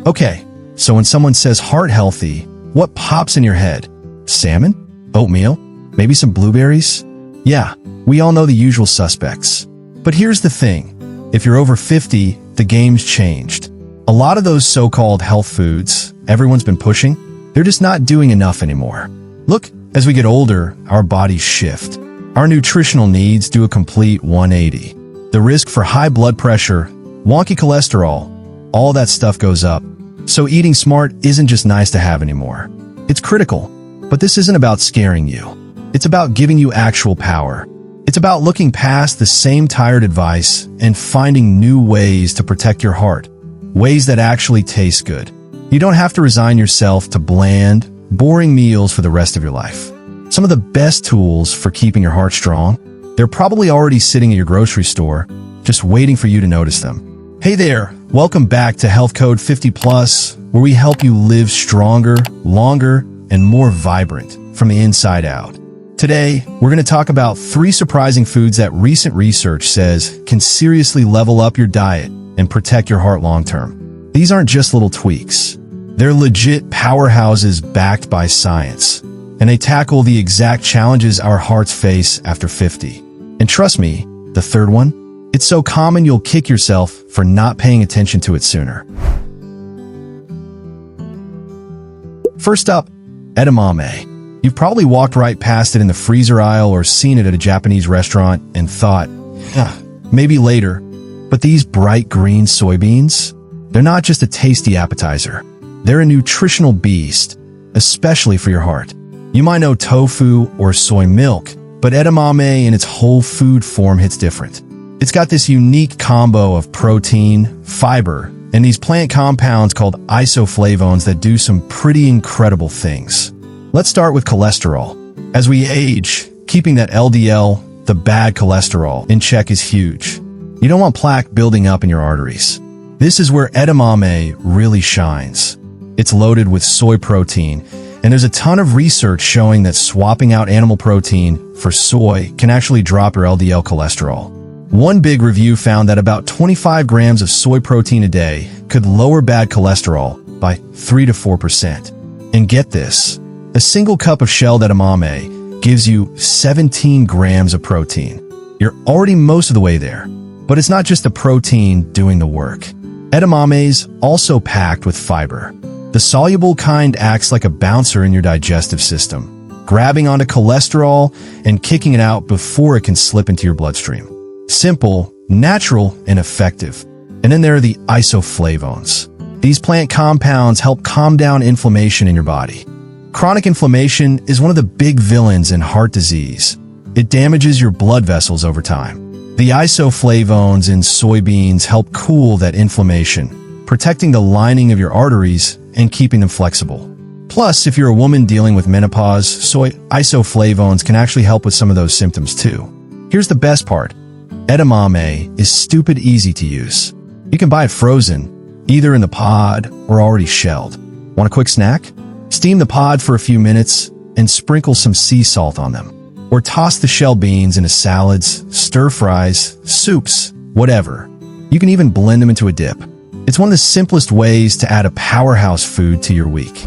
Okay, so when someone says heart healthy, what pops in your head? Salmon? Oatmeal? Maybe some blueberries? Yeah, we all know the usual suspects. But here's the thing. If you're over 50, the game's changed. A lot of those so-called health foods everyone's been pushing, they're just not doing enough anymore. Look, as we get older, our bodies shift. Our nutritional needs do a complete 180. The risk for high blood pressure, wonky cholesterol, all that stuff goes up. So eating smart isn't just nice to have anymore. It's critical. But this isn't about scaring you. It's about giving you actual power. It's about looking past the same tired advice and finding new ways to protect your heart. Ways that actually taste good. You don't have to resign yourself to bland, boring meals for the rest of your life. Some of the best tools for keeping your heart strong, they're probably already sitting at your grocery store, just waiting for you to notice them. Hey there, welcome back to Health Code 50 Plus, where we help you live stronger, longer, and more vibrant from the inside out. Today, we're going to talk about 3 surprising foods that recent research says can seriously level up your diet and protect your heart long-term. These aren't just little tweaks. They're legit powerhouses backed by science, and they tackle the exact challenges our hearts face after 50. And trust me, the third one, it's so common you'll kick yourself for not paying attention to it sooner. First up, edamame. You've probably walked right past it in the freezer aisle or seen it at a Japanese restaurant and thought, maybe later. But these bright green soybeans, they're not just a tasty appetizer. They're a nutritional beast, especially for your heart. You might know tofu or soy milk, but edamame in its whole food form hits different. It's got this unique combo of protein, fiber, and these plant compounds called isoflavones that do some pretty incredible things. Let's start with cholesterol. As we age, keeping that LDL, the bad cholesterol, in check is huge. You don't want plaque building up in your arteries. This is where edamame really shines. It's loaded with soy protein, and there's a ton of research showing that swapping out animal protein for soy can actually drop your LDL cholesterol. One big review found that about 25 grams of soy protein a day could lower bad cholesterol by 3 to 4%. And get this, a single cup of shelled edamame gives you 17 grams of protein. You're already most of the way there. But it's not just the protein doing the work. Edamame's also packed with fiber. The soluble kind acts like a bouncer in your digestive system, grabbing onto cholesterol and kicking it out before it can slip into your bloodstream. Simple, natural, and effective. And then there are the isoflavones. These plant compounds help calm down inflammation in your body. Chronic inflammation is one of the big villains in heart disease. It damages your blood vessels over time. The isoflavones in soybeans help cool that inflammation, protecting the lining of your arteries and keeping them flexible. Plus, if you're a woman dealing with menopause, soy isoflavones can actually help with some of those symptoms too. Here's the best part. Edamame is stupid easy to use. You can buy it frozen, either in the pod or already shelled. Want a quick snack? Steam the pod for a few minutes and sprinkle some sea salt on them. Or toss the shell beans into salads, stir-fries, soups, whatever. You can even blend them into a dip. It's one of the simplest ways to add a powerhouse food to your week.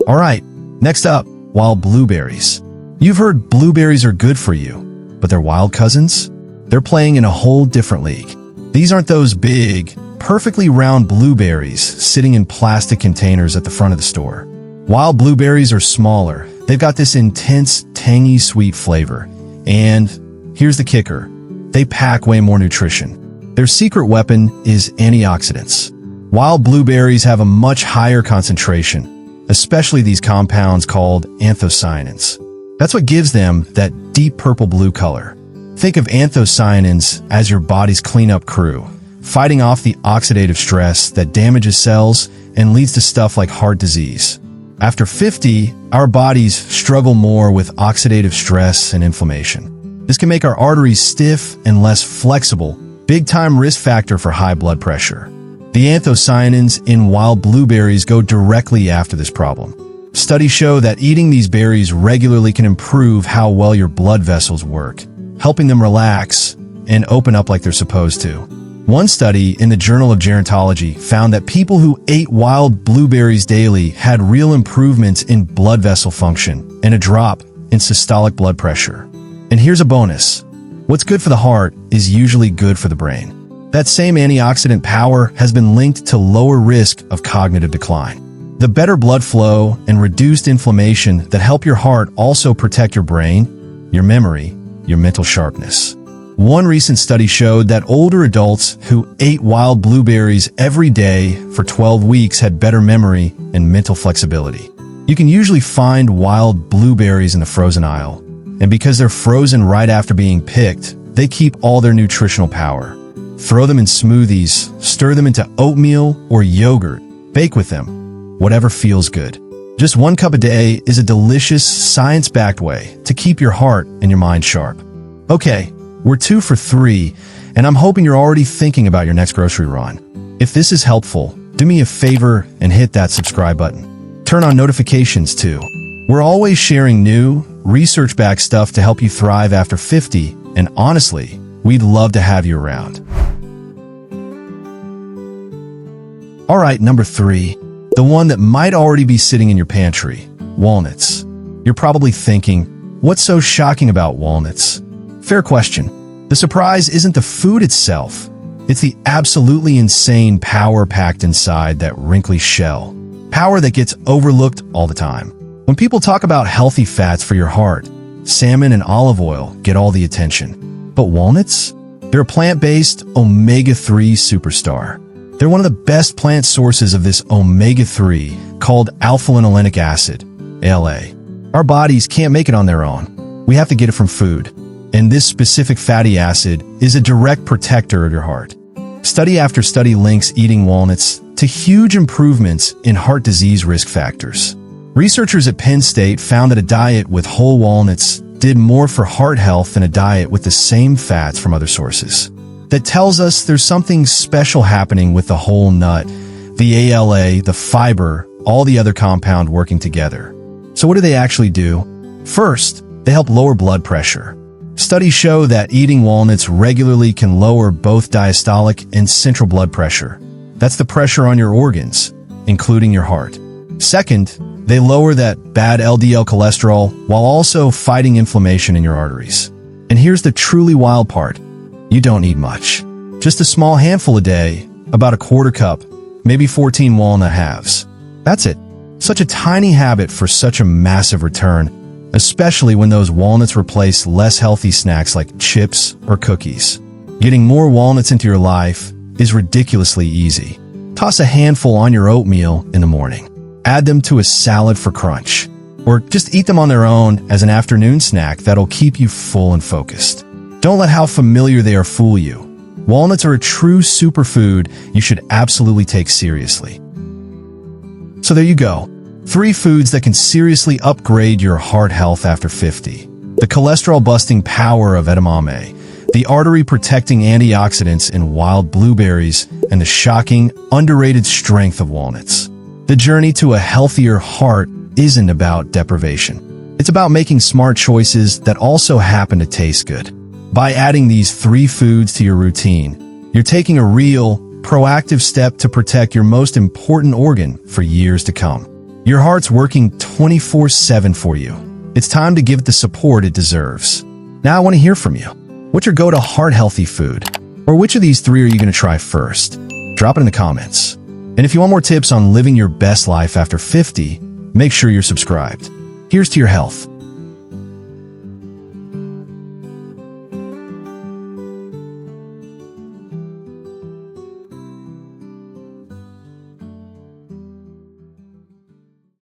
Alright, next up, wild blueberries. You've heard blueberries are good for you, but they're wild cousins? They're playing in a whole different league. These aren't those big, perfectly round blueberries sitting in plastic containers at the front of the store. Wild blueberries are smaller. They've got this intense, tangy, sweet flavor. And here's the kicker. They pack way more nutrition. Their secret weapon is antioxidants. Wild blueberries have a much higher concentration, especially these compounds called anthocyanins. That's what gives them that deep purple-blue color. Think of anthocyanins as your body's cleanup crew, fighting off the oxidative stress that damages cells and leads to stuff like heart disease. After 50, our bodies struggle more with oxidative stress and inflammation. This can make our arteries stiff and less flexible, big-time risk factor for high blood pressure. The anthocyanins in wild blueberries go directly after this problem. Studies show that eating these berries regularly can improve how well your blood vessels work, helping them relax and open up like they're supposed to. One study in the Journal of Gerontology found that people who ate wild blueberries daily had real improvements in blood vessel function and a drop in systolic blood pressure. And here's a bonus. What's good for the heart is usually good for the brain. That same antioxidant power has been linked to lower risk of cognitive decline. The better blood flow and reduced inflammation that help your heart also protect your brain, your memory, your mental sharpness. One recent study showed that older adults who ate wild blueberries every day for 12 weeks had better memory and mental flexibility. You can usually find wild blueberries in the frozen aisle, and because they're frozen right after being picked, they keep all their nutritional power. Throw them in smoothies, stir them into oatmeal or yogurt, bake with them, whatever feels good. Just 1 cup a day is a delicious, science-backed way to keep your heart and your mind sharp. Okay, we're 2 for 3, and I'm hoping you're already thinking about your next grocery run. If this is helpful, do me a favor and hit that subscribe button. Turn on notifications too. We're always sharing new, research-backed stuff to help you thrive after 50, and honestly, we'd love to have you around. Alright, number 3, the one that might already be sitting in your pantry, walnuts. You're probably thinking, what's so shocking about walnuts? Fair question. The surprise isn't the food itself. It's the absolutely insane power packed inside that wrinkly shell. Power that gets overlooked all the time. When people talk about healthy fats for your heart, salmon and olive oil get all the attention. But walnuts? They're a plant-based omega-3 superstar. They're one of the best plant sources of this omega-3 called alpha-linolenic acid, ALA. Our bodies can't make it on their own. We have to get it from food. And this specific fatty acid is a direct protector of your heart. Study after study links eating walnuts to huge improvements in heart disease risk factors. Researchers at Penn State found that a diet with whole walnuts did more for heart health than a diet with the same fats from other sources. That tells us there's something special happening with the whole nut, the ALA, the fiber, all the other compound working together. So what do they actually do? First, they help lower blood pressure. Studies show that eating walnuts regularly can lower both diastolic and central blood pressure. That's the pressure on your organs, including your heart. Second, they lower that bad LDL cholesterol while also fighting inflammation in your arteries. And here's the truly wild part. You don't need much. Just a small handful a day, about a quarter cup, maybe 14 walnut halves. That's it. Such a tiny habit for such a massive return, especially when those walnuts replace less healthy snacks like chips or cookies. Getting more walnuts into your life is ridiculously easy. Toss a handful on your oatmeal in the morning. Add them to a salad for crunch. Or just eat them on their own as an afternoon snack that'll keep you full and focused. Don't let how familiar they are fool you. Walnuts are a true superfood you should absolutely take seriously. So there you go. 3 foods that can seriously upgrade your heart health after 50. The cholesterol-busting power of edamame, the artery-protecting antioxidants in wild blueberries, and the shocking, underrated strength of walnuts. The journey to a healthier heart isn't about deprivation. It's about making smart choices that also happen to taste good. By adding these 3 foods to your routine, you're taking a real, proactive step to protect your most important organ for years to come. Your heart's working 24/7 for you. It's time to give it the support it deserves. Now I want to hear from you. What's your go-to heart-healthy food? Or which of these 3 are you going to try first? Drop it in the comments. And if you want more tips on living your best life after 50, make sure you're subscribed. Here's to your health.